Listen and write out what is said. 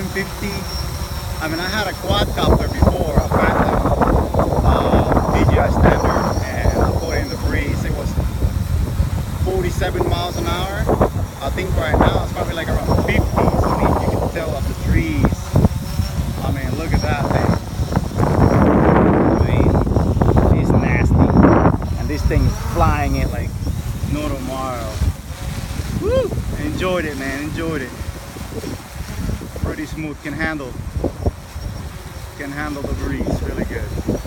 750. I mean, I had a quadcopter before, a Phantom DJI Standard, and I put it in the breeze. It was 47 miles an hour. I think right now it's probably like around 50. I mean, you can tell off the trees. I mean, look at that thing. I mean, it's nasty. And this thing is flying it like no tomorrow. Woo! Enjoyed it, man. Enjoyed it. Pretty smooth. Can handle the breeze. Really good.